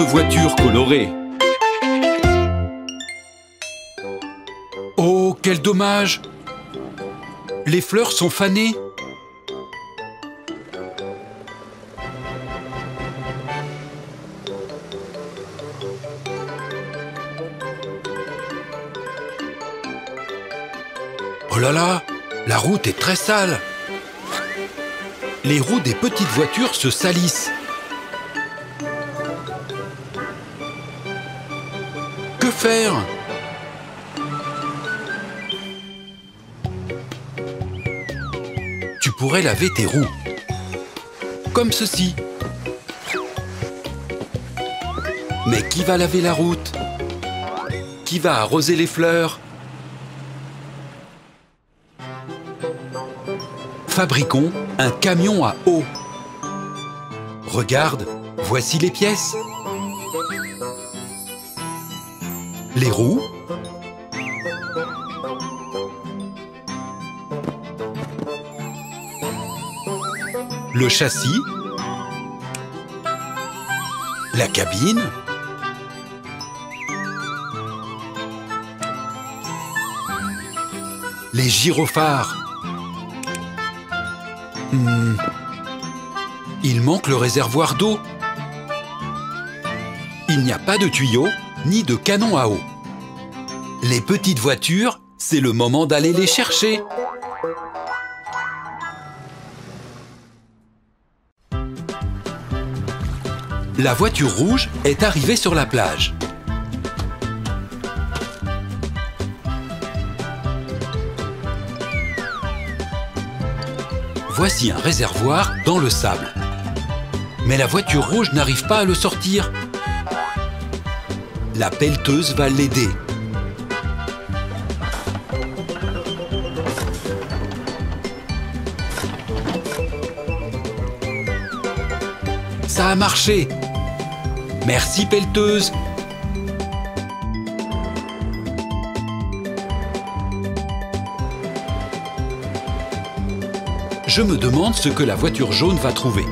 voitures colorées. Oh, quel dommage! Les fleurs sont fanées. Oh là là, la route est très sale. Les roues des petites voitures se salissent. Que faire? Tu pourrais laver tes roues. Comme ceci. Mais qui va laver la route? Qui va arroser les fleurs? Fabriquons un camion à eau. Regarde, voici les pièces. Les roues. Le châssis. La cabine. Les gyrophares. Il manque le réservoir d'eau. Il n'y a pas de tuyau ni de canon à eau. Les petites voitures, c'est le moment d'aller les chercher. La voiture rouge est arrivée sur la plage. Voici un réservoir dans le sable. Mais la voiture rouge n'arrive pas à le sortir. La pelleteuse va l'aider. Ça a marché. Merci, pelleteuse. Je me demande ce que la voiture jaune va trouver.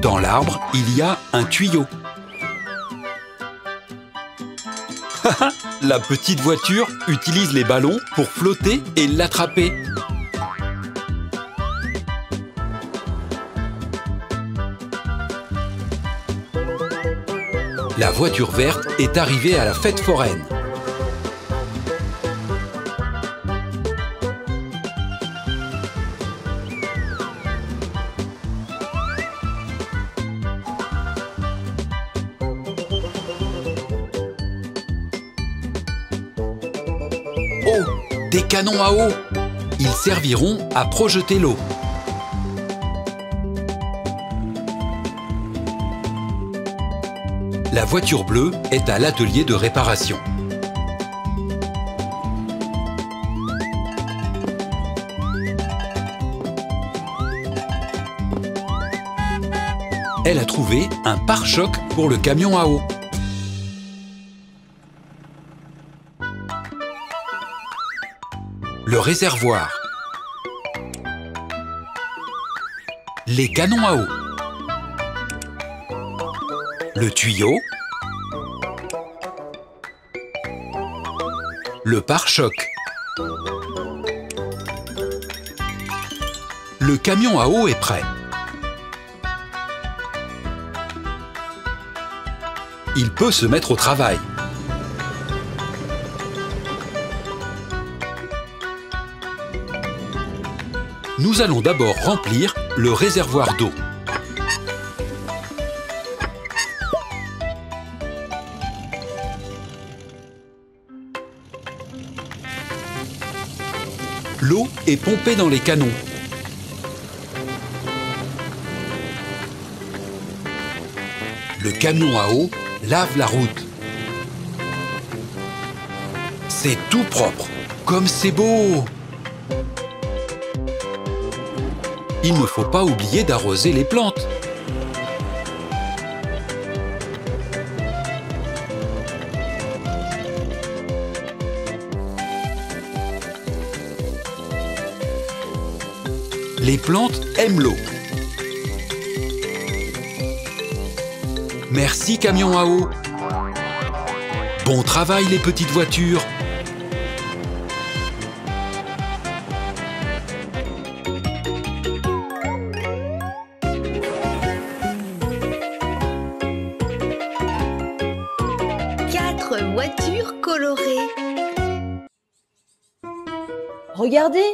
Dans l'arbre, il y a un tuyau. La petite voiture utilise les ballons pour flotter et l'attraper. La voiture verte est arrivée à la fête foraine. Oh, des canons à eau! Ils serviront à projeter l'eau. La voiture bleue est à l'atelier de réparation. Elle a trouvé un pare-choc pour le camion à eau. Le réservoir. Les canons à eau. Le tuyau. Le pare-choc. Le camion à eau est prêt. Il peut se mettre au travail. Nous allons d'abord remplir le réservoir d'eau. L'eau est pompée dans les canons. Le camion à eau lave la route. C'est tout propre, comme c'est beau! Il ne faut pas oublier d'arroser les plantes. Les plantes aiment l'eau. Merci, camion à eau. Bon travail, les petites voitures. Quatre voitures colorées. Regardez,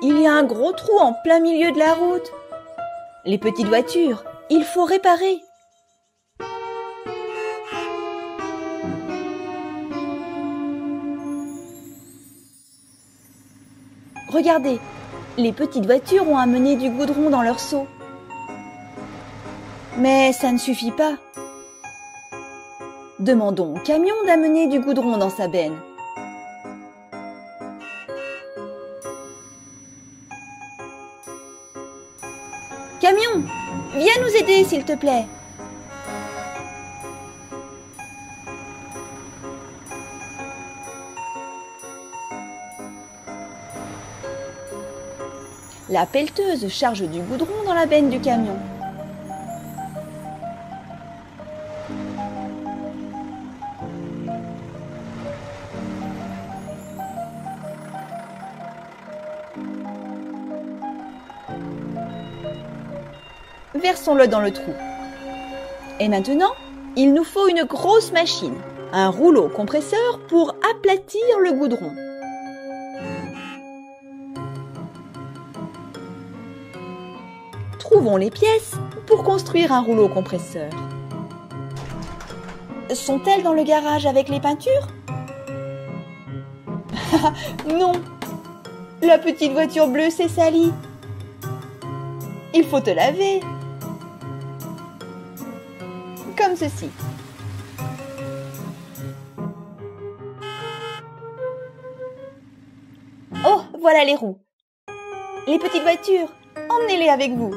il y a un gros trou en plein milieu de la route. Les petites voitures, il faut réparer. Regardez, les petites voitures ont amené du goudron dans leur seau. Mais ça ne suffit pas. Demandons au camion d'amener du goudron dans sa benne. Camion, viens nous aider s'il te plaît. La pelleteuse charge du goudron dans la benne du camion. Versons-le dans le trou. Et maintenant, il nous faut une grosse machine, un rouleau compresseur pour aplatir le goudron. Trouvons les pièces pour construire un rouleau compresseur. Sont-elles dans le garage avec les peintures? Non, la petite voiture bleue s'est salie. Il faut te laver. Comme ceci. Oh, voilà les roues. Les petites voitures, emmenez-les avec vous.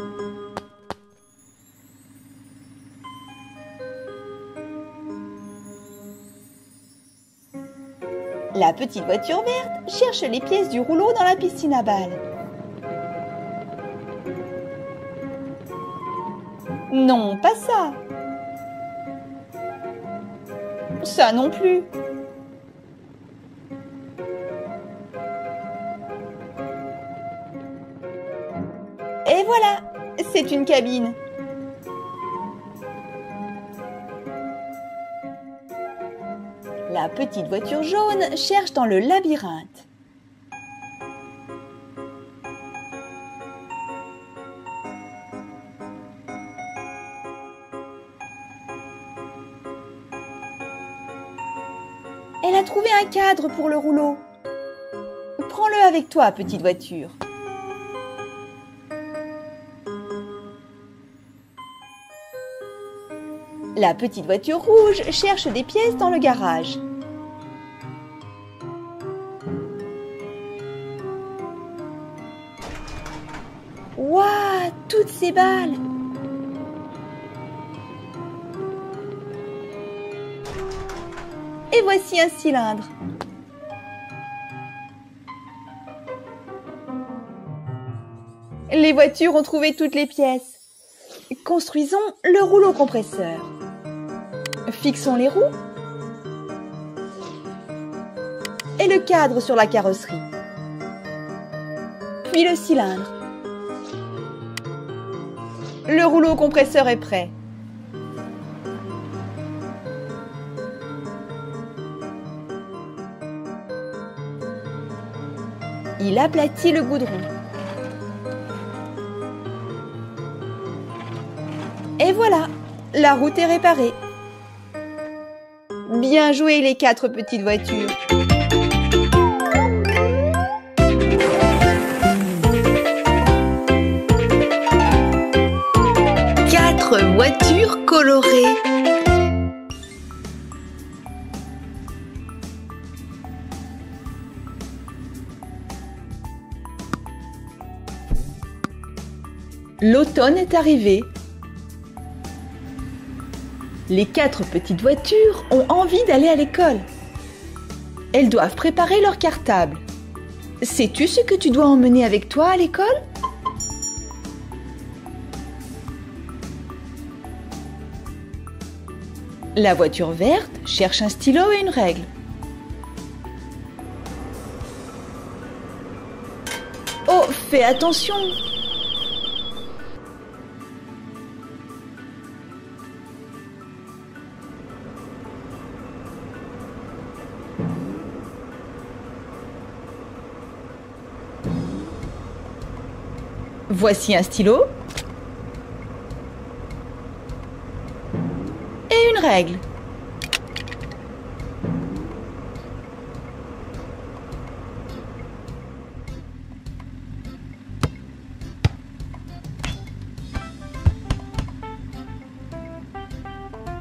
La petite voiture verte cherche les pièces du rouleau dans la piscine à balles. Non, pas ça. Ça non plus. Et voilà, c'est une cabine. La petite voiture jaune cherche dans le labyrinthe. Elle a trouvé un cadre pour le rouleau. Prends-le avec toi, petite voiture. La petite voiture rouge cherche des pièces dans le garage. Waouh, toutes ces balles! Et voici un cylindre. Les voitures ont trouvé toutes les pièces. Construisons le rouleau compresseur. Fixons les roues et le cadre sur la carrosserie. Puis le cylindre. Le rouleau compresseur est prêt. Il aplatit le goudron. Et voilà, la route est réparée. Bien joué les 4 petites voitures. Quatre voitures colorées. L'automne est arrivé. Les 4 petites voitures ont envie d'aller à l'école. Elles doivent préparer leur cartable. Sais-tu ce que tu dois emmener avec toi à l'école? La voiture verte cherche un stylo et une règle. Oh, fais attention! Voici un stylo et une règle.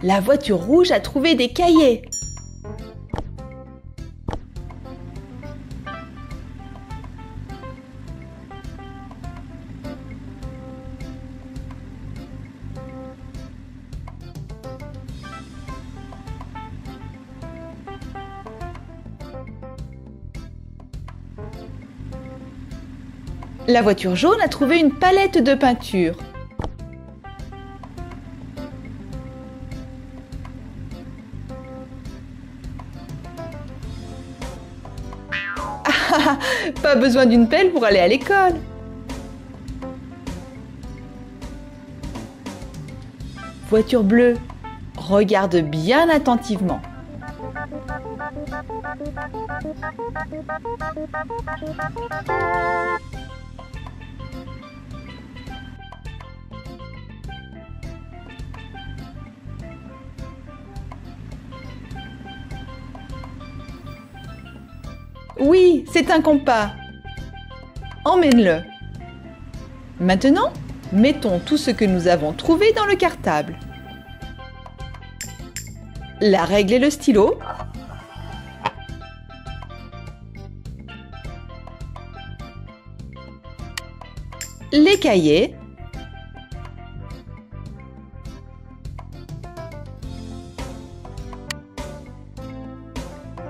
La voiture rouge a trouvé des cahiers. La voiture jaune a trouvé une palette de peinture. Ah, pas besoin d'une pelle pour aller à l'école. Voiture bleue, regarde bien attentivement. Oui, c'est un compas. Emmène-le. Maintenant, mettons tout ce que nous avons trouvé dans le cartable. La règle et le stylo. Les cahiers.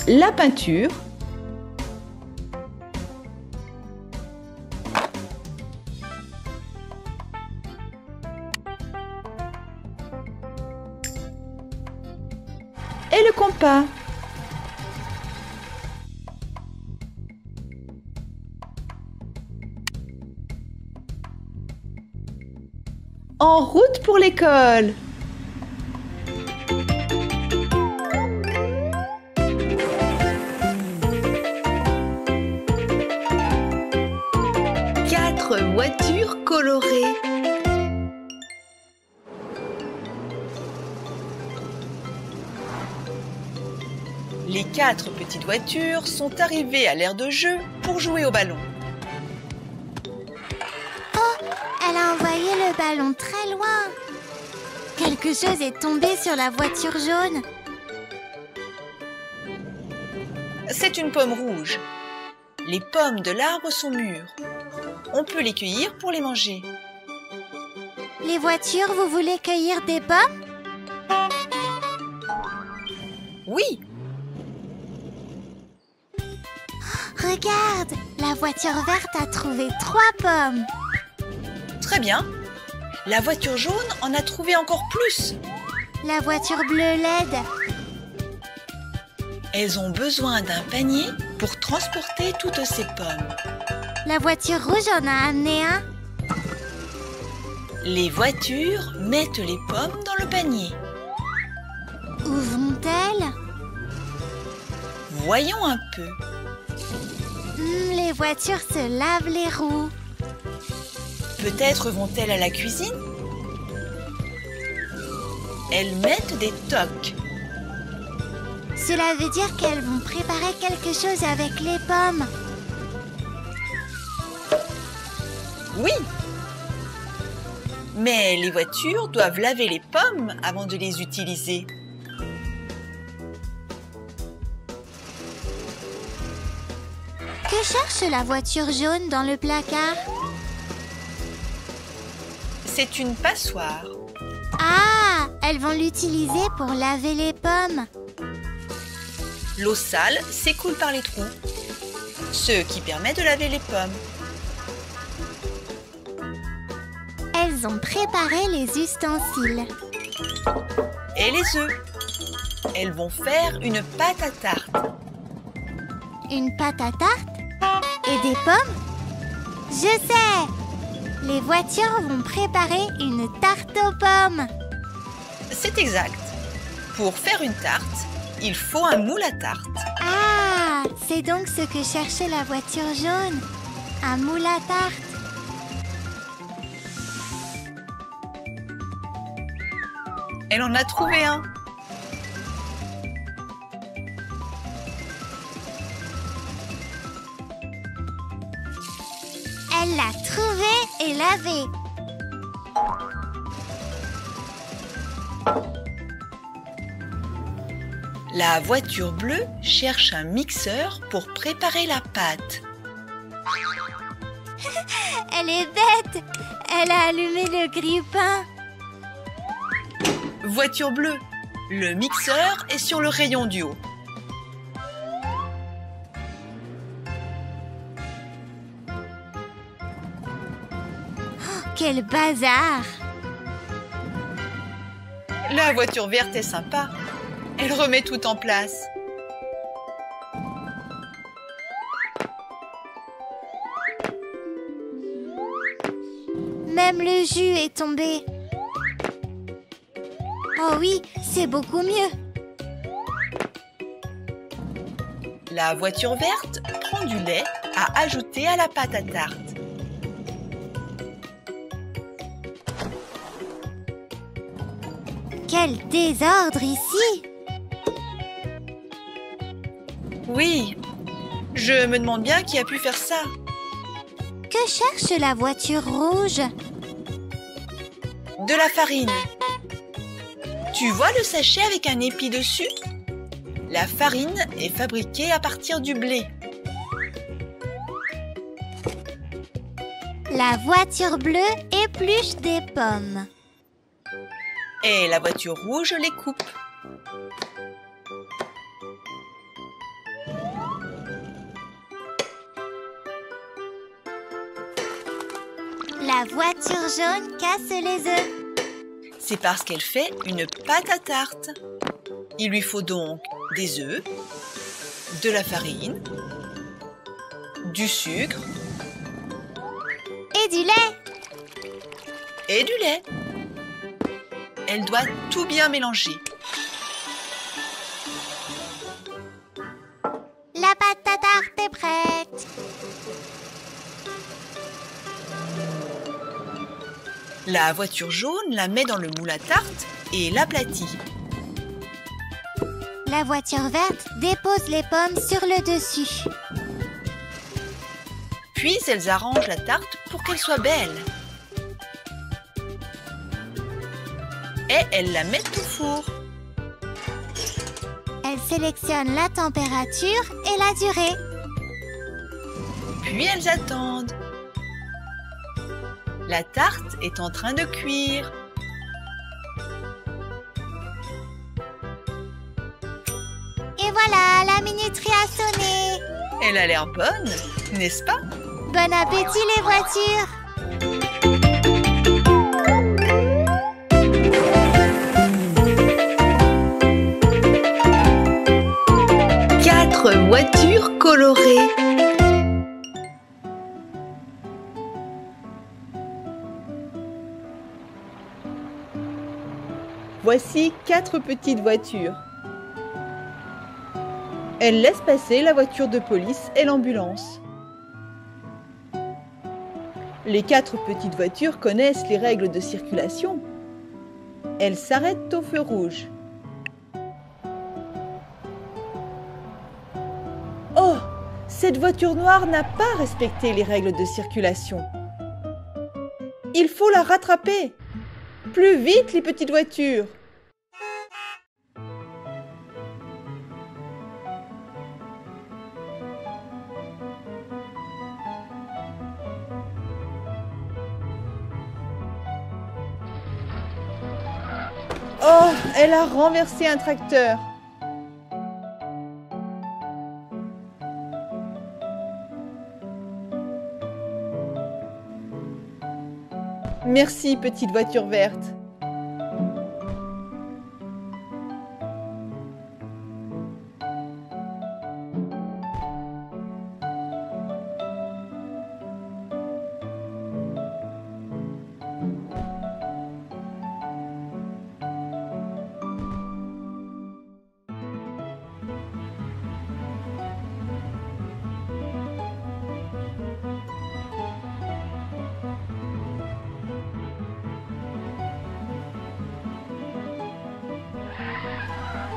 La peinture. Et le compas. En route pour l'école. Quatre voitures colorées. Les 4 petites voitures sont arrivées à l'aire de jeu pour jouer au ballon. Oh, elle a envoyé le ballon très loin. Quelque chose est tombé sur la voiture jaune. C'est une pomme rouge. Les pommes de l'arbre sont mûres. On peut les cueillir pour les manger. Les voitures, vous voulez cueillir des pommes? Oui, Regarde, la voiture verte a trouvé 3 pommes. très bien. La voiture jaune en a trouvé encore plus. La voiture bleue l'aide. Elles ont besoin d'un panier pour transporter toutes ces pommes. La voiture rouge en a amené un. Les voitures mettent les pommes dans le panier. Où vont-elles? Voyons un peu. Les voitures se lavent les roues. Peut-être vont-elles à la cuisine? Elles mettent des tocs. Cela veut dire qu'elles vont préparer quelque chose avec les pommes. Oui. Mais les voitures doivent laver les pommes avant de les utiliser. Que cherche la voiture jaune dans le placard? C'est une passoire. Ah, elles vont l'utiliser pour laver les pommes. L'eau sale s'écoule par les trous, ce qui permet de laver les pommes. Elles ont préparé les ustensiles. Et les œufs. Elles vont faire une pâte à tarte. Une pâte à tarte? Et des pommes? Je sais! Les voitures vont préparer une tarte aux pommes. C'est exact. Pour faire une tarte, il faut un moule à tarte. Ah, c'est donc ce que cherchait la voiture jaune. Un moule à tarte. Elle en a trouvé un. Elle l'a trouvé et lavé. La voiture bleue cherche un mixeur pour préparer la pâte. Elle est bête. Elle a allumé le grille-pain. Voiture bleue, le mixeur est sur le rayon du haut. Quel bazar! La voiture verte est sympa. Elle remet tout en place. Même le jus est tombé. Oh oui, c'est beaucoup mieux. La voiture verte prend du lait à ajouter à la pâte à tarte. Quel désordre ici! Oui, je me demande bien qui a pu faire ça. Que cherche la voiture rouge? De la farine. Tu vois le sachet avec un épi dessus? La farine est fabriquée à partir du blé. La voiture bleue épluche des pommes. Et la voiture rouge les coupe. La voiture jaune casse les œufs. C'est parce qu'elle fait une pâte à tarte. Il lui faut donc des œufs, de la farine, du sucre Et du lait. et du lait. Elle doit tout bien mélanger. La pâte à tarte est prête. La voiture jaune la met dans le moule à tarte et l'aplatit. La voiture verte dépose les pommes sur le dessus. Puis elles arrangent la tarte pour qu'elle soit belle. Et elles la mettent au four. Elle sélectionne la température et la durée. Puis elles attendent. La tarte est en train de cuire. Et voilà, la minuterie a sonné. Elle a l'air bonne, n'est-ce pas? Bon appétit les voitures. 4 voitures colorées. Voici 4 petites voitures. Elles laissent passer la voiture de police et l'ambulance. Les 4 petites voitures connaissent les règles de circulation. Elles s'arrêtent au feu rouge. Oh, cette voiture noire n'a pas respecté les règles de circulation. Il faut la rattraper. Plus vite, les petites voitures. Oh, elle a renversé un tracteur. Merci, petite voiture verte.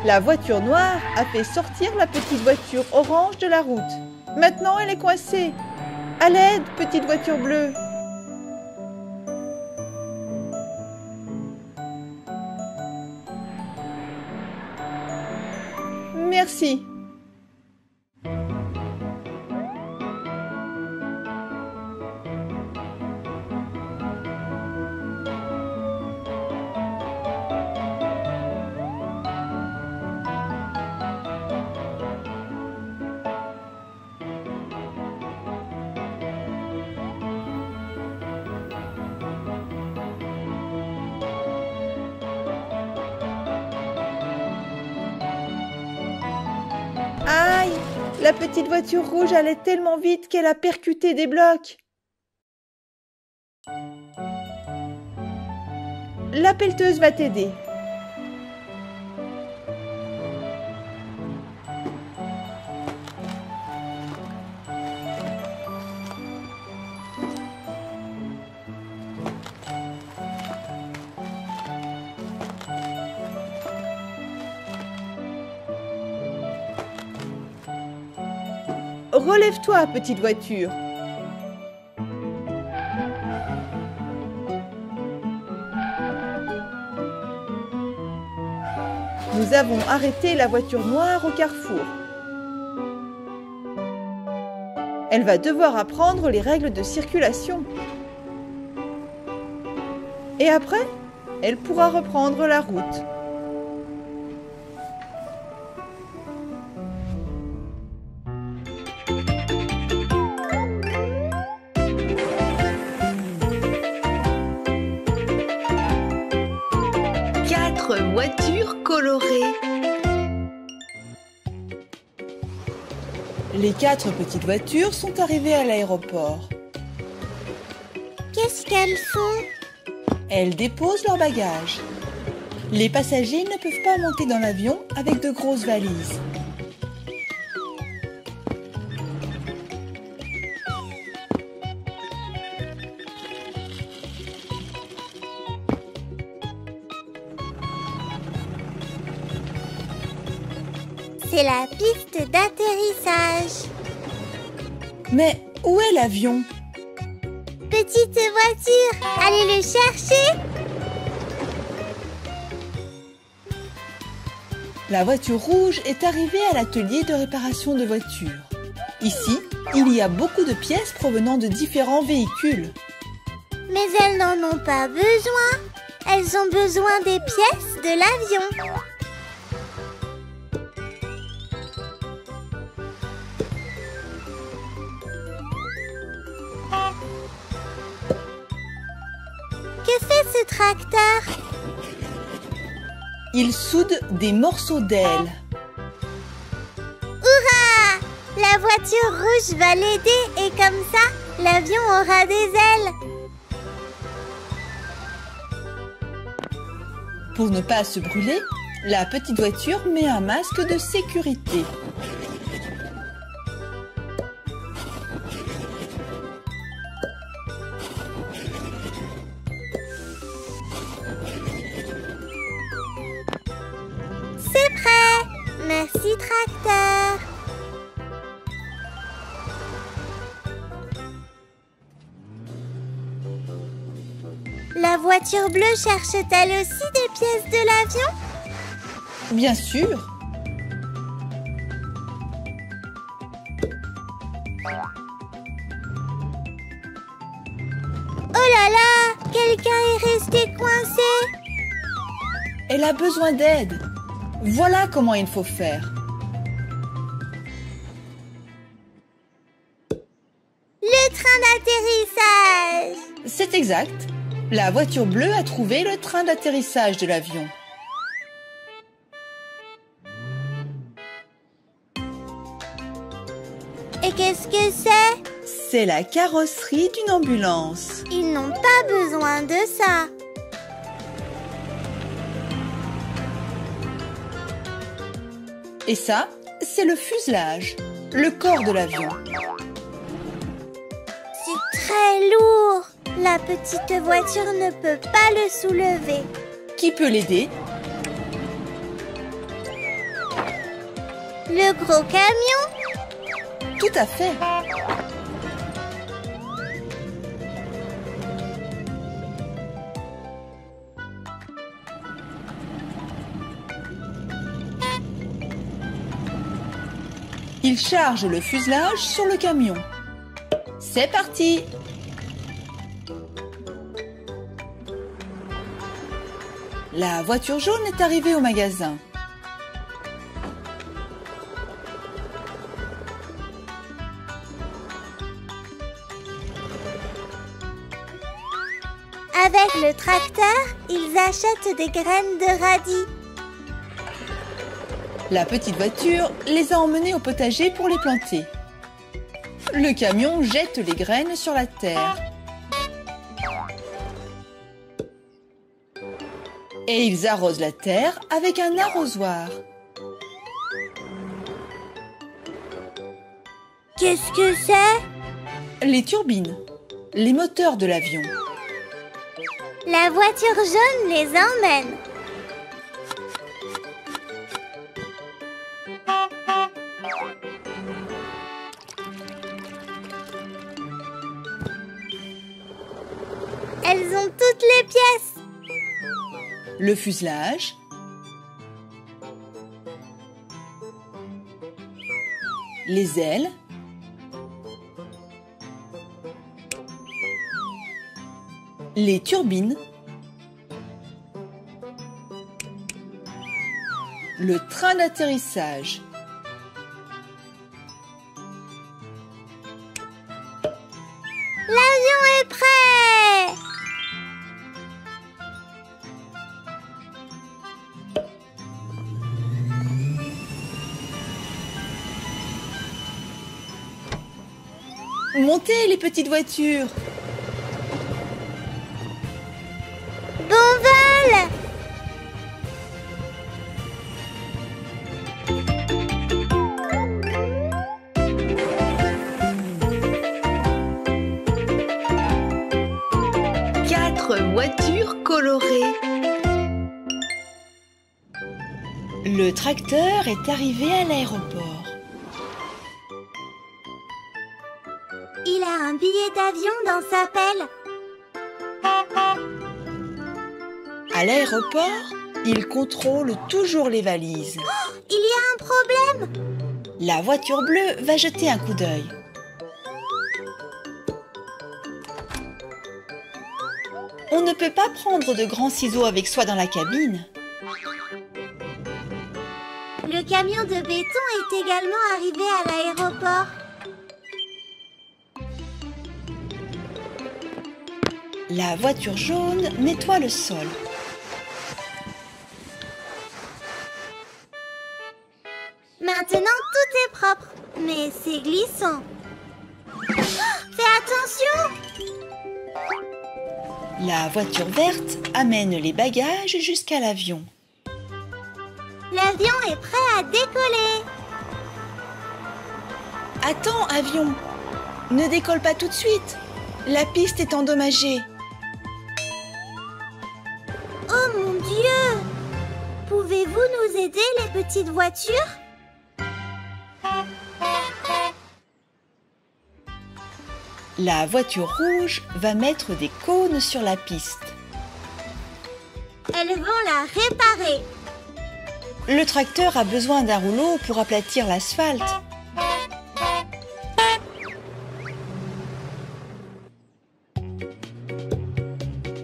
La voiture noire a fait sortir la petite voiture orange de la route. Maintenant, elle est coincée. À l'aide, petite voiture bleue. Merci. Aïe! La petite voiture rouge allait tellement vite qu'elle a percuté des blocs. La pelleteuse va t'aider. Relève-toi, petite voiture. Nous avons arrêté la voiture noire au carrefour. Elle va devoir apprendre les règles de circulation. Et après, elle pourra reprendre la route. Voitures colorées. Les 4 petites voitures sont arrivées à l'aéroport. Qu'est-ce qu'elles font? Elles déposent leurs bagages. Les passagers ne peuvent pas monter dans l'avion avec de grosses valises. C'est la piste d'atterrissage. Mais où est l'avion? Petite voiture, allez le chercher. La voiture rouge est arrivée à l'atelier de réparation de voitures. Ici, il y a beaucoup de pièces provenant de différents véhicules. Mais elles n'en ont pas besoin. Elles ont besoin des pièces de l'avion. Que fait ce tracteur? Il soude des morceaux d'ailes. Hurrah! La voiture rouge va l'aider et comme ça, l'avion aura des ailes. Pour ne pas se brûler, la petite voiture met un masque de sécurité. C'est prêt! Merci, tracteur! La voiture bleue cherche-t-elle aussi des pièces de l'avion? Bien sûr. Oh là là! Quelqu'un est resté coincé! Elle a besoin d'aide. Voilà comment il faut faire. Le train d'atterrissage! C'est exact. La voiture bleue a trouvé le train d'atterrissage de l'avion. Et qu'est-ce que c'est? C'est la carrosserie d'une ambulance. Ils n'ont pas besoin de ça. Et ça, c'est le fuselage, le corps de l'avion. C'est très lourd. La petite voiture ne peut pas le soulever. Qui peut l'aider? Le gros camion? Tout à fait. Il charge le fuselage sur le camion. C'est parti! La voiture jaune est arrivée au magasin. Avec le tracteur, ils achètent des graines de radis. La petite voiture les a emmenés au potager pour les planter. Le camion jette les graines sur la terre. Et ils arrosent la terre avec un arrosoir. Qu'est-ce que c'est? Les turbines, les moteurs de l'avion. La voiture jaune les emmène. Elles ont toutes les pièces. Le fuselage, les ailes, les turbines, le train d'atterrissage. L'avion est prêt. Montez les petites voitures. Bon vol. 4 voitures colorées. Le tracteur est arrivé à l'aéroport. Il a un billet d'avion dans sa pelle. À l'aéroport, il contrôle toujours les valises. Il y a un problème. La voiture bleue va jeter un coup d'œil. On ne peut pas prendre de grands ciseaux avec soi dans la cabine. Le camion de béton est également arrivé à l'aéroport. La voiture jaune nettoie le sol. Maintenant, tout est propre, mais c'est glissant. Fais attention! La voiture verte amène les bagages jusqu'à l'avion. L'avion est prêt à décoller. Attends, avion! Ne décolle pas tout de suite. La piste est endommagée. Oh mon Dieu! Pouvez-vous nous aider, les petites voitures? La voiture rouge va mettre des cônes sur la piste. Elles vont la réparer. Le tracteur a besoin d'un rouleau pour aplatir l'asphalte.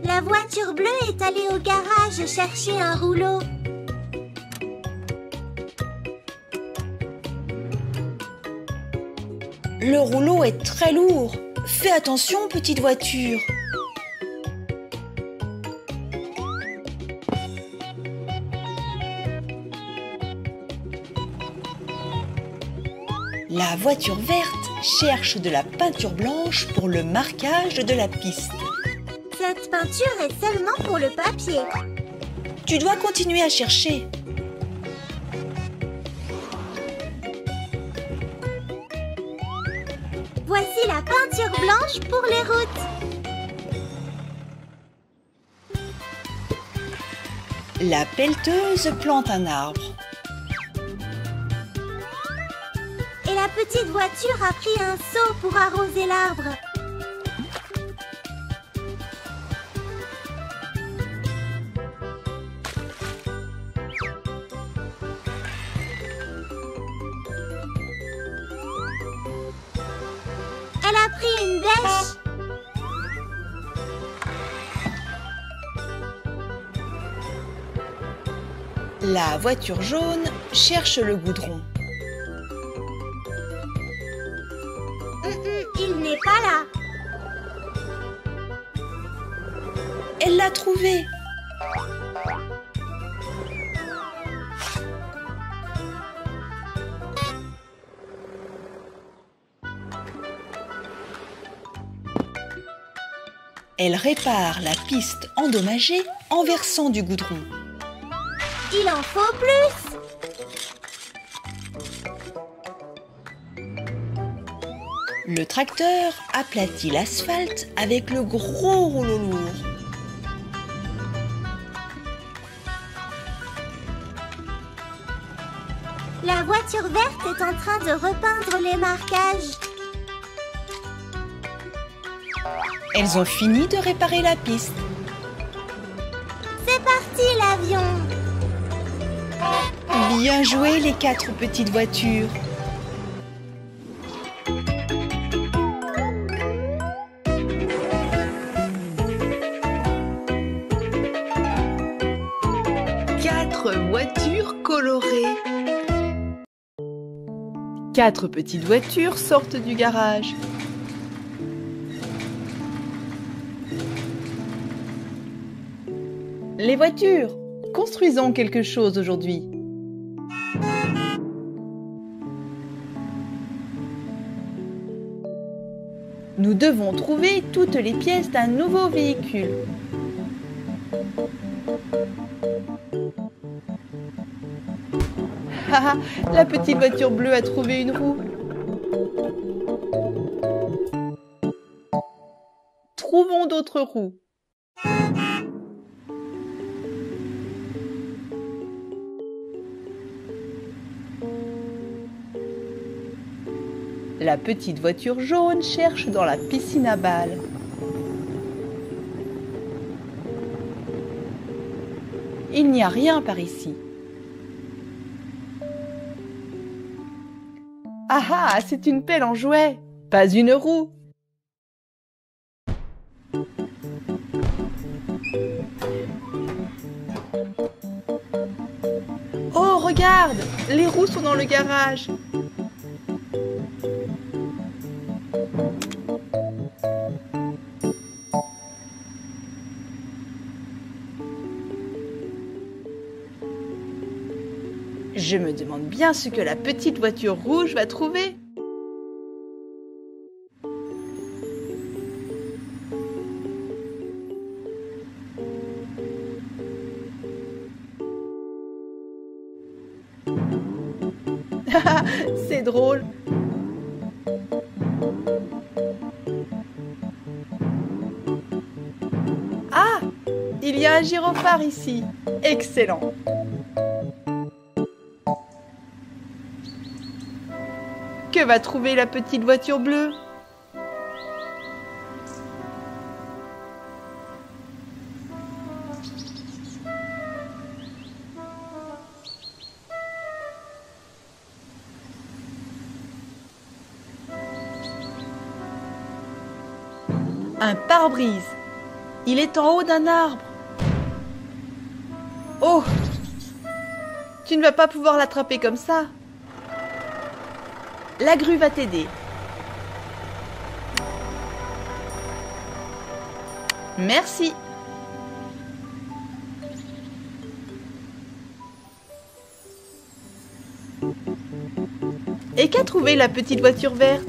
La voiture bleue est allée au garage chercher un rouleau. Le rouleau est très lourd. Fais attention, petite voiture. La voiture verte cherche de la peinture blanche pour le marquage de la piste. Cette peinture est seulement pour le papier. Tu dois continuer à chercher. Voici la peinture blanche pour les routes. La pelleteuse plante un arbre. La petite voiture a pris un seau pour arroser l'arbre. Elle a pris une bêche. La voiture jaune cherche le goudron. Il n'est pas là. Elle l'a trouvé. Elle répare la piste endommagée en versant du goudron. Il en faut plus. Le tracteur aplatit l'asphalte avec le gros rouleau lourd. La voiture verte est en train de repeindre les marquages. Elles ont fini de réparer la piste. C'est parti l'avion. Bien joué les 4 petites voitures. Quatre voitures colorées. 4 petites voitures sortent du garage. Les voitures, construisons quelque chose aujourd'hui. Nous devons trouver toutes les pièces d'un nouveau véhicule. Ah, la petite voiture bleue a trouvé une roue. Trouvons d'autres roues. La petite voiture jaune cherche dans la piscine à balles. Il n'y a rien par ici. Ah ah, c'est une pelle en jouet, pas une roue. Oh, regarde, les roues sont dans le garage. Je me demande bien ce que la petite voiture rouge va trouver. C'est drôle. Ah, il y a un gyrophare ici. Excellent. Que va trouver la petite voiture bleue? Un pare-brise. Il est en haut d'un arbre. Oh! Tu ne vas pas pouvoir l'attraper comme ça. La grue va t'aider. Merci. Et qu'a trouvé la petite voiture verte?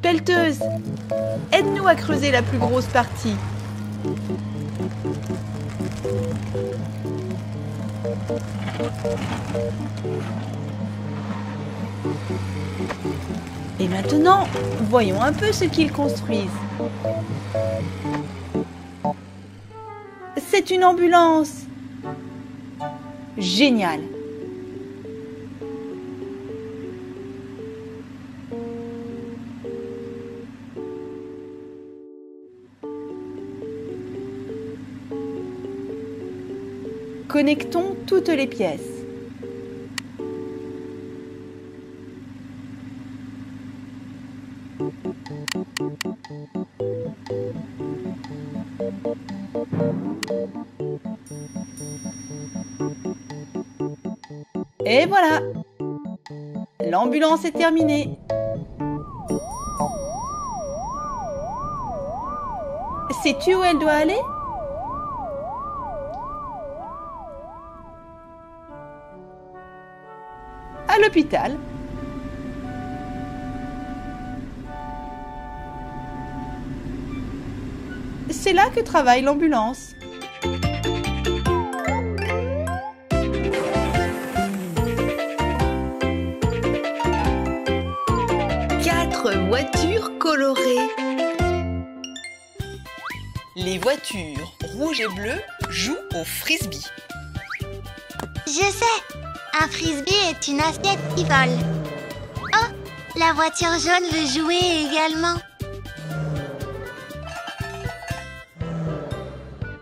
Pelleteuse, aide-nous à creuser la plus grosse partie. Et maintenant, voyons un peu ce qu'ils construisent. C'est une ambulance! Génial! Connectons toutes les pièces. Et voilà! L'ambulance est terminée. Sais-tu où elle doit aller? À l'hôpital. C'est là que travaille l'ambulance. Quatre voitures colorées. Les voitures rouges et bleues jouent au frisbee. Je sais, un frisbee est une assiette qui vole. Oh, la voiture jaune veut jouer également.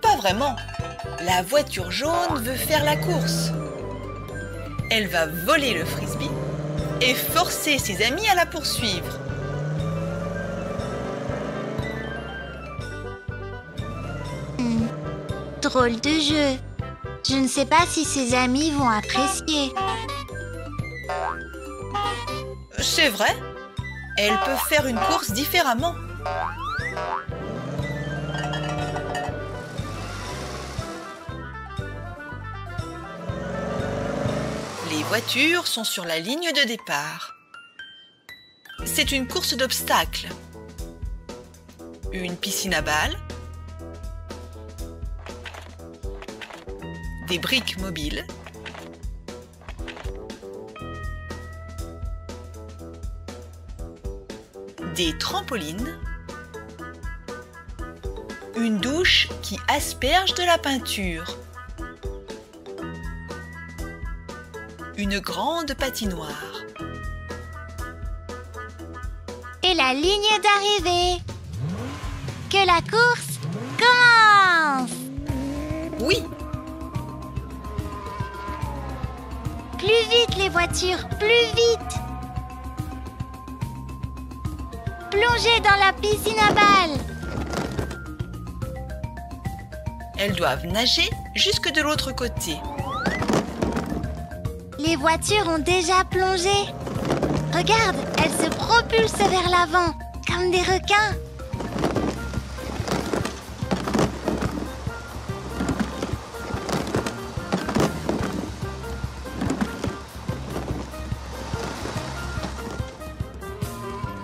Pas vraiment. La voiture jaune veut faire la course. Elle va voler le frisbee et forcer ses amis à la poursuivre. Drôle de jeu. Je ne sais pas si ses amis vont apprécier. C'est vrai, elle peut faire une course différemment. Les voitures sont sur la ligne de départ. C'est une course d'obstacles. Une piscine à balles. Des briques mobiles. Des trampolines. Une douche qui asperge de la peinture. Une grande patinoire. Et la ligne d'arrivée. Que la course commence! Oui! Plus vite les voitures, plus vite! Plongez dans la piscine à balles! Elles doivent nager jusque de l'autre côté. Les voitures ont déjà plongé. Regarde, elles se propulsent vers l'avant, comme des requins.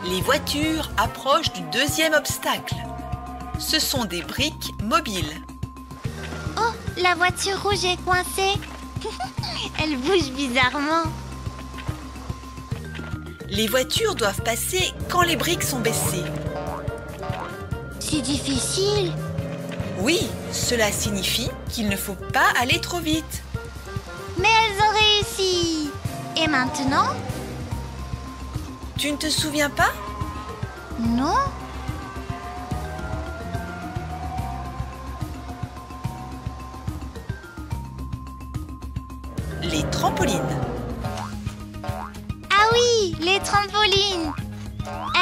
Les voitures approchent du deuxième obstacle. Ce sont des briques mobiles. Oh, la voiture rouge est coincée. Elle bouge bizarrement. Les voitures doivent passer quand les briques sont baissées. C'est difficile. Oui, cela signifie qu'il ne faut pas aller trop vite. Mais elles ont réussi. Et maintenant? Tu ne te souviens pas? Non. Les trampolines. Ah oui, les trampolines.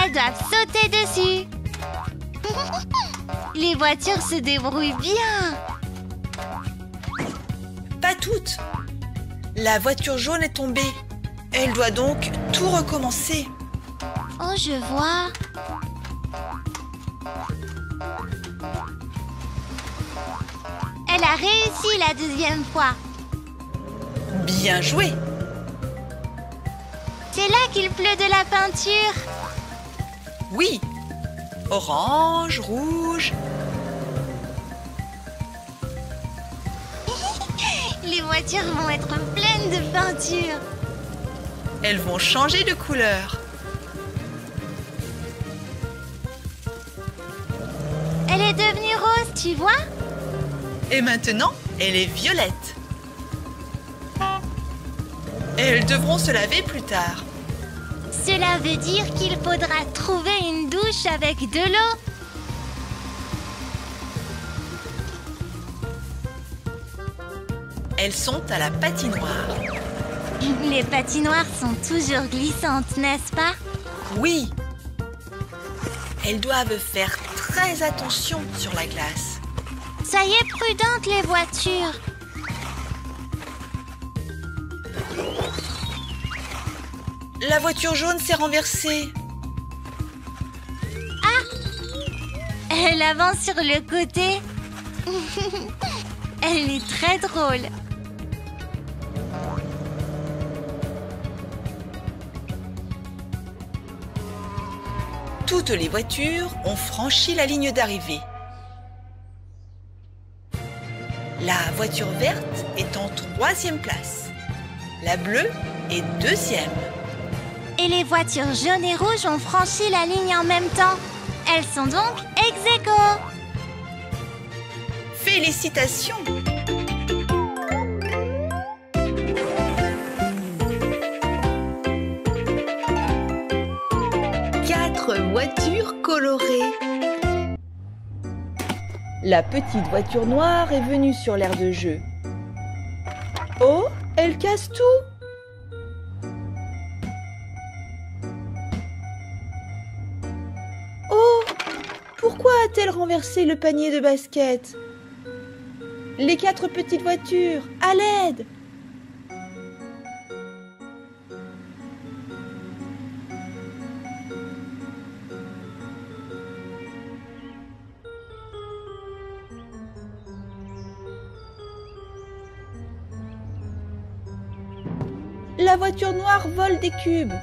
Elles doivent sauter dessus. Les voitures se débrouillent bien. Pas toutes. La voiture jaune est tombée. Elle doit donc tout recommencer. Oh, je vois. Elle a réussi la deuxième fois. Bien joué. C'est là qu'il pleut de la peinture. Oui. Orange, rouge. Les voitures vont être pleines de peinture. Elles vont changer de couleur. Elle est devenue rose, tu vois? Et maintenant, elle est violette. Elles devront se laver plus tard. Cela veut dire qu'il faudra trouver une douche avec de l'eau. Elles sont à la patinoire. Les patinoires sont toujours glissantes, n'est-ce pas? Oui. Elles doivent faire très attention sur la glace. Soyez prudentes, les voitures. La voiture jaune s'est renversée. Elle avance sur le côté. Elle est très drôle. Toutes les voitures ont franchi la ligne d'arrivée. La voiture verte est en 3e place. La bleue est 2e. Et les voitures jaunes et rouges ont franchi la ligne en même temps. Elles sont donc ex-aequo. Félicitations! Quatre voitures colorées. La petite voiture noire est venue sur l'aire de jeu. Oh, elle casse tout! Oh, pourquoi a-t-elle renversé le panier de basket? Les 4 petites voitures, à l'aide! La voiture noire vole des cubes.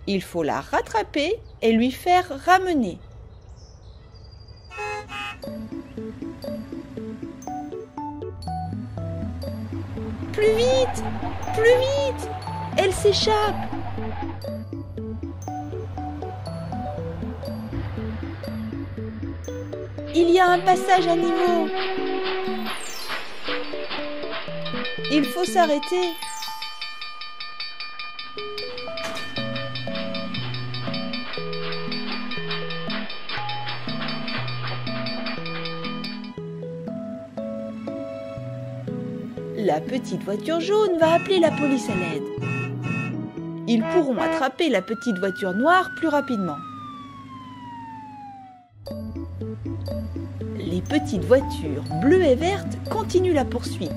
Il faut la rattraper et lui faire ramener. Plus vite! Plus vite! Elle s'échappe! Il y a un passage à niveau. Il faut s'arrêter. La petite voiture jaune va appeler la police à l'aide. Ils pourront attraper la petite voiture noire plus rapidement. Les petites voitures bleues et vertes continuent la poursuite.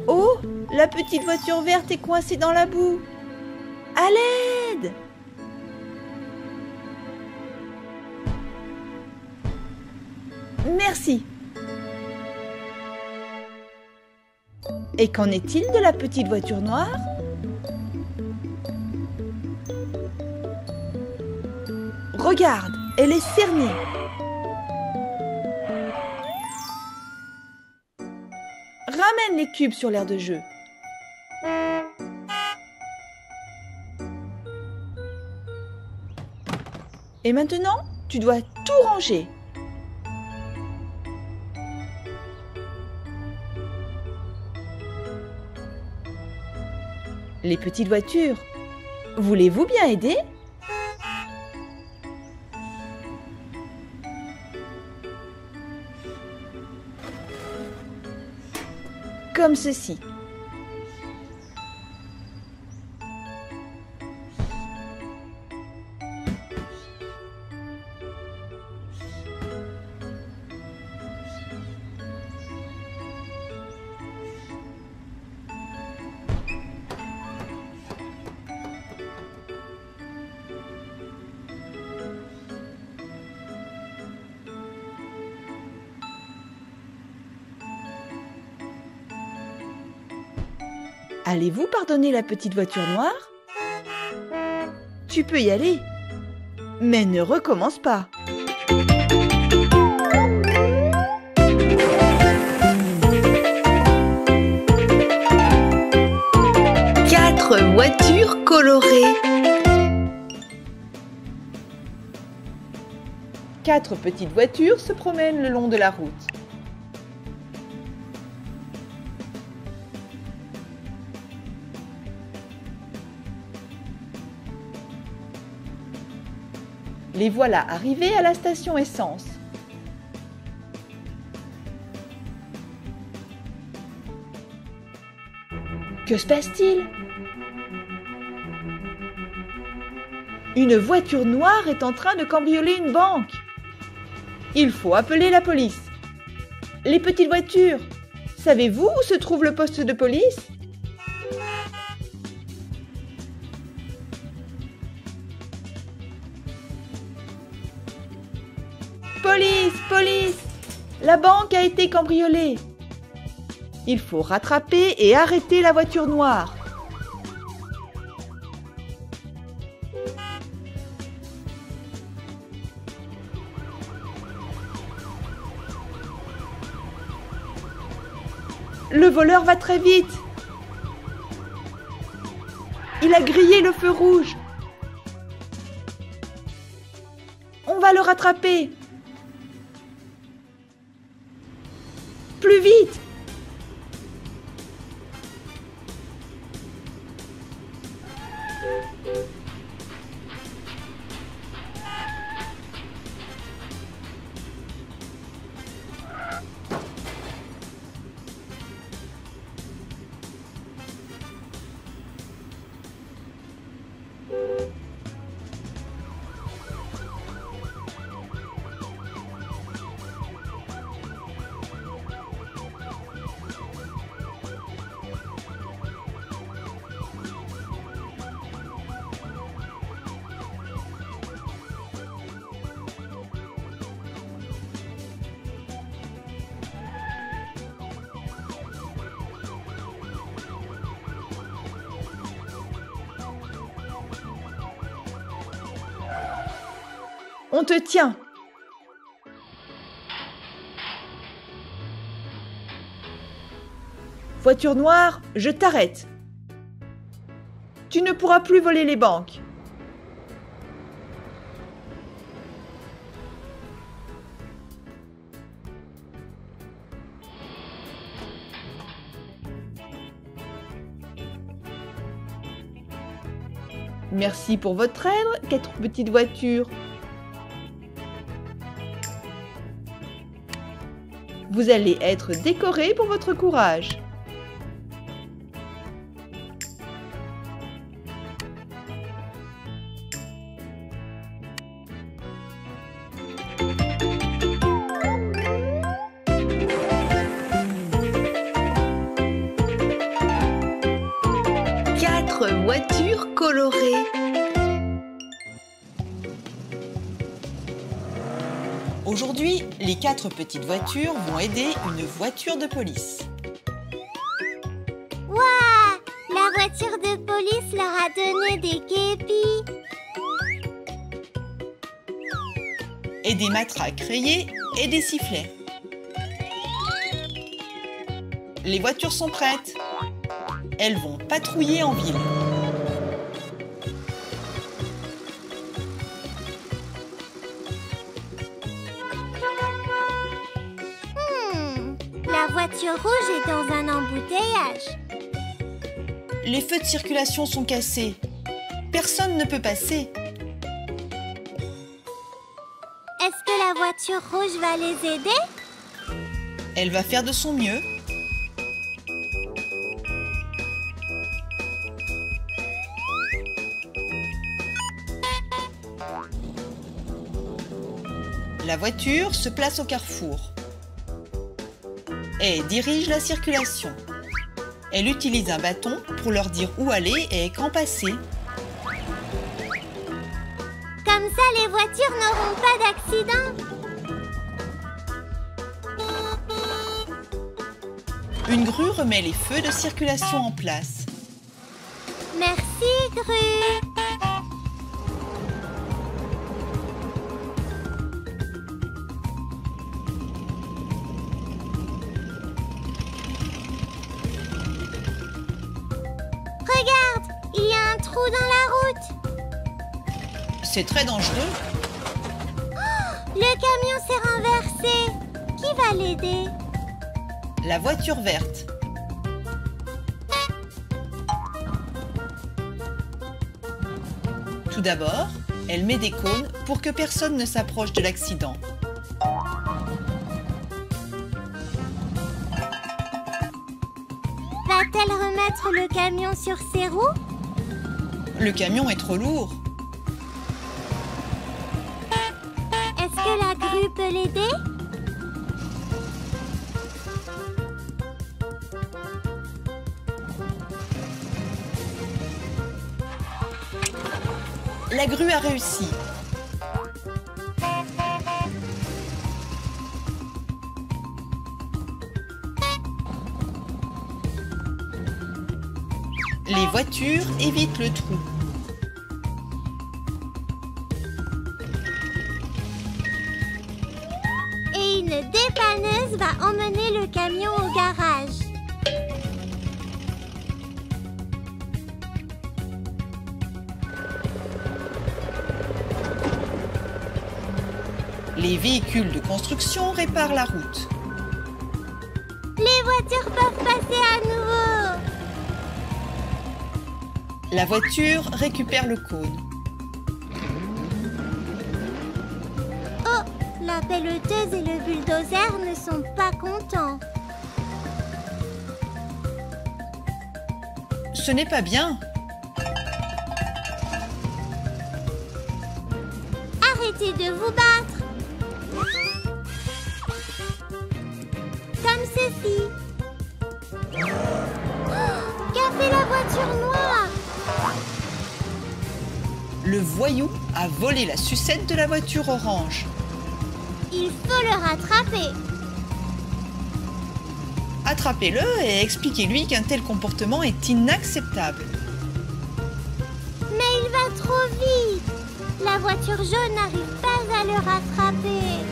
Oh, la petite voiture verte est coincée dans la boue. À l'aide! Merci. Et qu'en est-il de la petite voiture noire? Regarde, elle est cernée. Ramène les cubes sur l'aire de jeu. Et maintenant, tu dois tout ranger. Les petites voitures, voulez-vous bien aider? Comme ceci. Allez-vous pardonner la petite voiture noire? Tu peux y aller, mais ne recommence pas. colorées. 4 petites voitures se promènent le long de la route. Les voilà arrivés à la station essence. Que se passe-t-il? Une voiture noire est en train de cambrioler une banque. Il faut appeler la police. Les petites voitures, savez-vous où se trouve le poste de police? Police, police! La banque a été cambriolée. Il faut rattraper et arrêter la voiture noire. Le voleur va très vite. Il a grillé le feu rouge. On va le rattraper. Plus vite! On te tient. Voiture noire, je t'arrête. Tu ne pourras plus voler les banques. Merci pour votre aide, 4 petites voitures. Vous allez être décorés pour votre courage. Quatre voitures colorées. Aujourd'hui, les 4 petites voitures vont aider une voiture de police. Waouh! La voiture de police leur a donné des képis. Et des matraques rayées et des sifflets. Les voitures sont prêtes. Elles vont patrouiller en ville. La voiture rouge est dans un embouteillage. Les feux de circulation sont cassés. Personne ne peut passer. Est-ce que la voiture rouge va les aider? Elle va faire de son mieux. La voiture se place au carrefour et dirige la circulation. Elle utilise un bâton pour leur dire où aller et quand passer. Comme ça, les voitures n'auront pas d'accident. Une grue remet les feux de circulation en place. Merci, grue. Regarde, il y a un trou trou dans la route. C'est très dangereux. Le camion s'est renversé. Qui va l'aider? La voiture verte. Tout d'abord, elle met des cônes pour que personne ne s'approche de l'accident. Va-t-elle remettre le camion sur ses roues? Le camion est trop lourd. Est-ce que la grue peut l'aider? La grue a réussi. Les voitures évitent le trou. Et une dépanneuse va emmener le camion au garage. Les véhicules de construction réparent la route. Les voitures peuvent passer à nouveau. La voiture récupère le cône. Oh, la pelleteuse et le bulldozer ne sont pas contents. Ce n'est pas bien. Arrêtez de vous battre. Comme ceci. Oh, qu'a fait la voiture noire? Le voyou a volé la sucette de la voiture orange. Il faut le rattraper. Attrapez-le et expliquez-lui qu'un tel comportement est inacceptable. Mais il va trop vite. La voiture jaune n'arrive pas à le rattraper.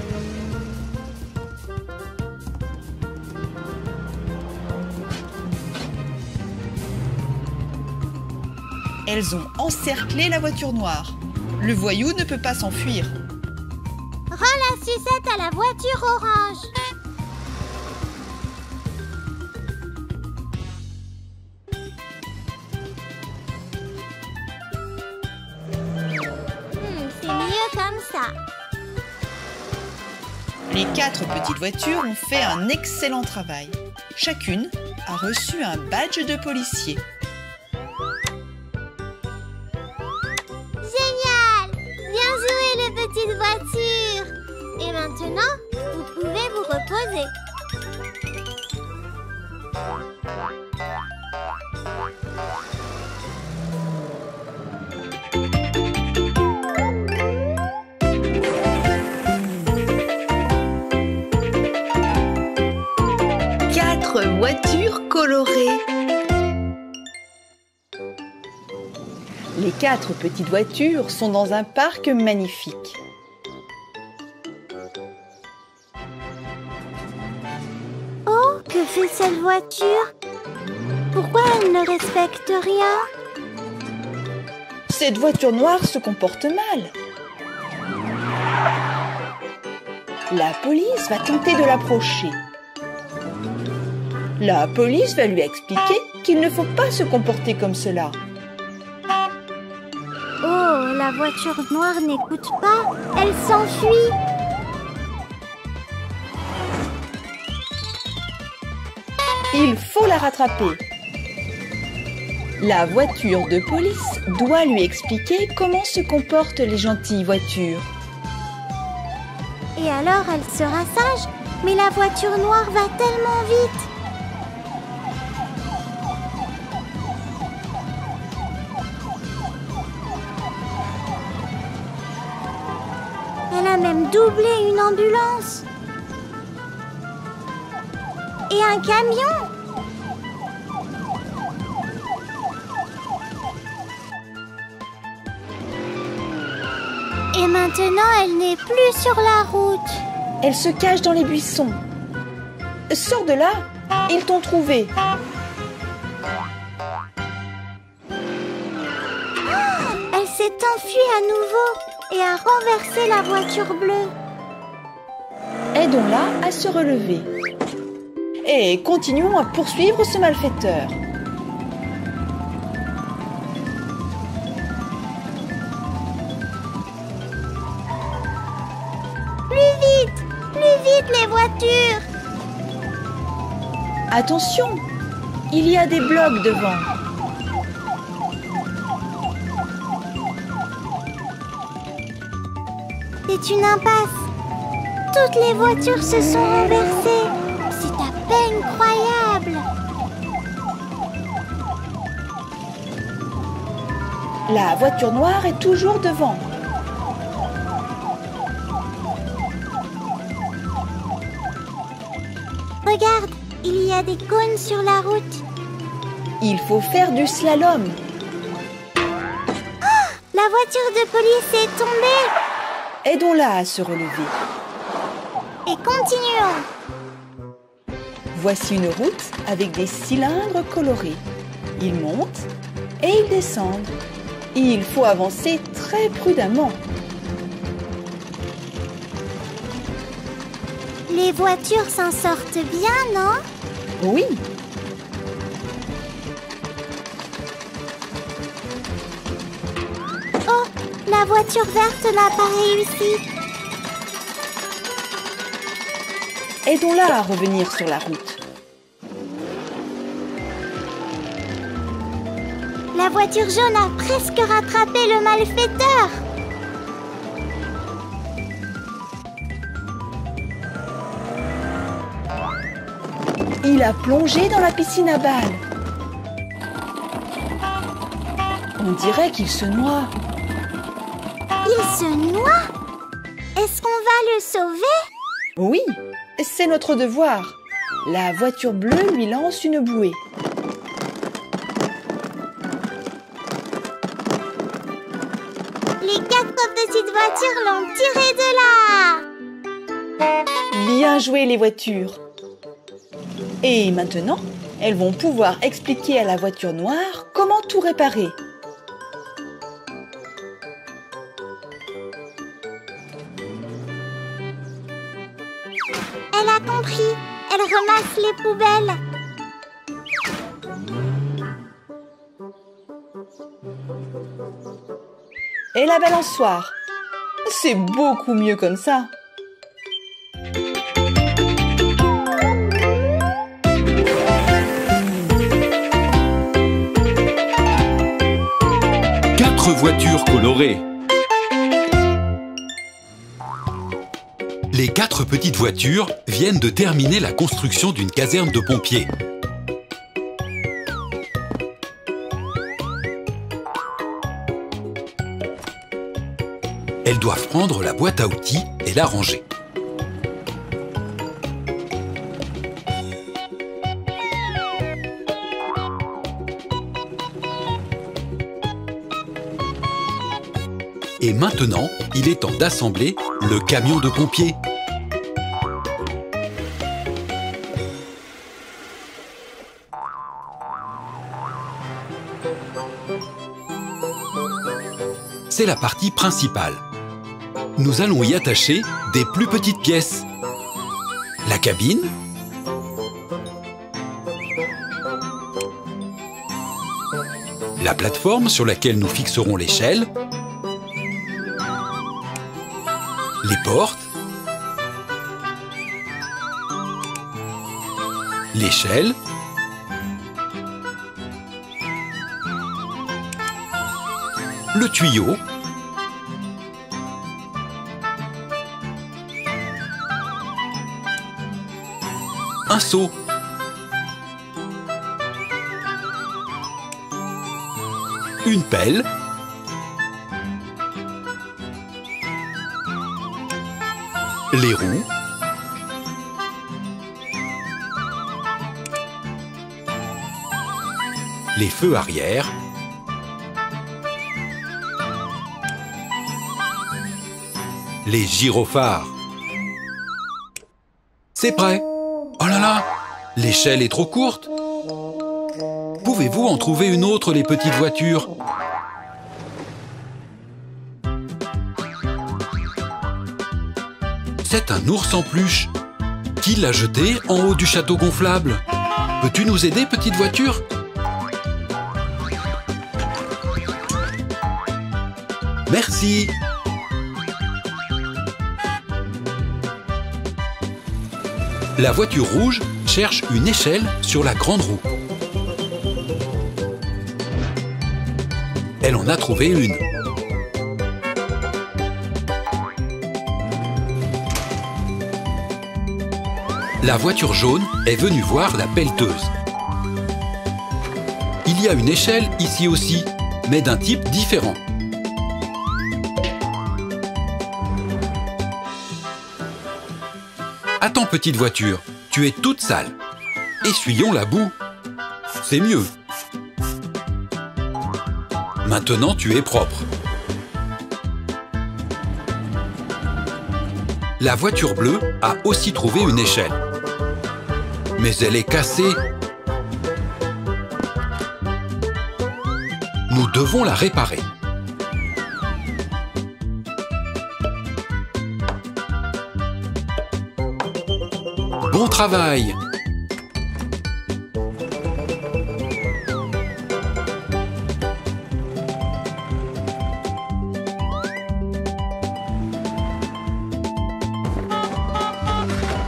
Elles ont encerclé la voiture noire. Le voyou ne peut pas s'enfuir. Rends la sucette à la voiture orange. C'est mieux comme ça. Les 4 petites voitures ont fait un excellent travail. Chacune a reçu un badge de policier. Génial! Bien joué les petites voitures! Et maintenant, vous pouvez vous reposer. Quatre voitures colorées. Les 4 petites voitures sont dans un parc magnifique. Oh, que fait cette voiture? Pourquoi elle ne respecte rien? Cette voiture noire se comporte mal. La police va tenter de l'approcher. La police va lui expliquer qu'il ne faut pas se comporter comme cela. Oh, la voiture noire n'écoute pas. Elle s'enfuit. Il faut la rattraper. La voiture de police doit lui expliquer comment se comportent les gentilles voitures. Et alors elle sera sage. Mais la voiture noire va tellement vite. Elle a même doublé une ambulance. Et un camion. Et maintenant, elle n'est plus sur la route. Elle se cache dans les buissons. Sors de là, ils t'ont trouvé. s'est enfui à nouveau et a renversé la voiture bleue. Aidons-la à se relever. Et continuons à poursuivre ce malfaiteur. Plus vite les voitures! Attention, il y a des blocs devant. C'est une impasse. Toutes les voitures se sont renversées. C'est à peine croyable. La voiture noire est toujours devant. Regarde, il y a des cônes sur la route. Il faut faire du slalom. La voiture de police est tombée. Aidons-la à se relever. Et continuons. Voici une route avec des cylindres colorés. Ils montent et ils descendent. Il faut avancer très prudemment. Les voitures s'en sortent bien, non? Oui. Oh, la voiture verte n'a pas réussi. Aidons-la à revenir sur la route. La voiture jaune a presque rattrapé le malfaiteur. Il a plongé dans la piscine à balles. On dirait qu'il se noie. Il se noie? Est-ce qu'on va le sauver? Oui, c'est notre devoir. La voiture bleue lui lance une bouée. Les 4 petites voitures l'ont tiré de là. Bien joué les voitures. Et maintenant, elles vont pouvoir expliquer à la voiture noire comment tout réparer. Elle a compris. Elle ramasse les poubelles. Et la balançoire. C'est beaucoup mieux comme ça. Quatre voitures colorées. Les 4 petites voitures viennent de terminer la construction d'une caserne de pompiers. Elles doivent prendre la boîte à outils et la ranger. Et maintenant, il est temps d'assembler le camion de pompiers. C'est la partie principale. Nous allons y attacher des plus petites pièces. La cabine, la plateforme sur laquelle nous fixerons l'échelle, les portes, l'échelle, le tuyau, un seau, une pelle, les roues, les feux arrière, les gyrophares. C'est prêt. Oh là là, l'échelle est trop courte. Pouvez-vous en trouver une autre, les petites voitures? C'est un ours en peluche. Qui l'a jeté en haut du château gonflable? Peux-tu nous aider, petite voiture? Merci. La voiture rouge cherche une échelle sur la grande roue. Elle en a trouvé une. La voiture jaune est venue voir la pelleteuse. Il y a une échelle ici aussi, mais d'un type différent. Attends, petite voiture, tu es toute sale. Essuyons la boue. C'est mieux. Maintenant, tu es propre. La voiture bleue a aussi trouvé une échelle. Mais elle est cassée. Nous devons la réparer. Bon travail!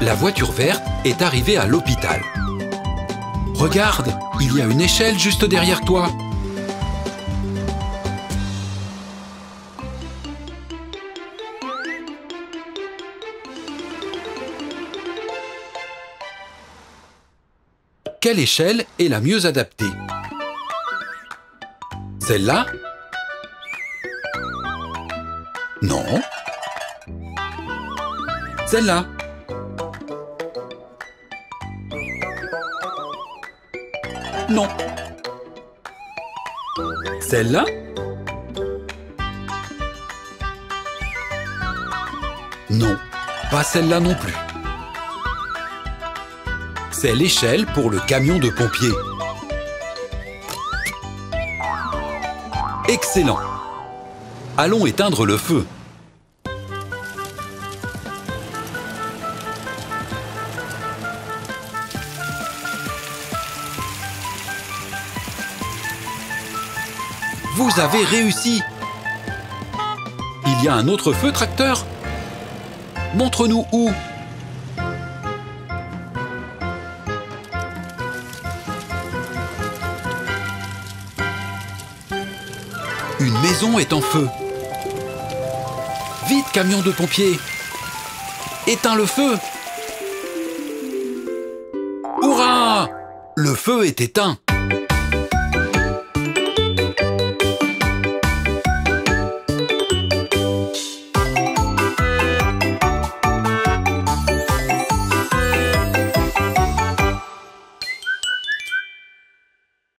La voiture verte est arrivée à l'hôpital. Regarde, il y a une échelle juste derrière toi. Quelle échelle est la mieux adaptée? Celle-là? Non. Celle-là? Non. Celle-là? Non, pas celle-là non plus. C'est l'échelle pour le camion de pompiers. Excellent! Allons éteindre le feu. Vous avez réussi! Il y a un autre feu, tracteur? Montre-nous où! Une maison est en feu. Vite, camion de pompiers! Éteins le feu! Hurrah! Le feu est éteint.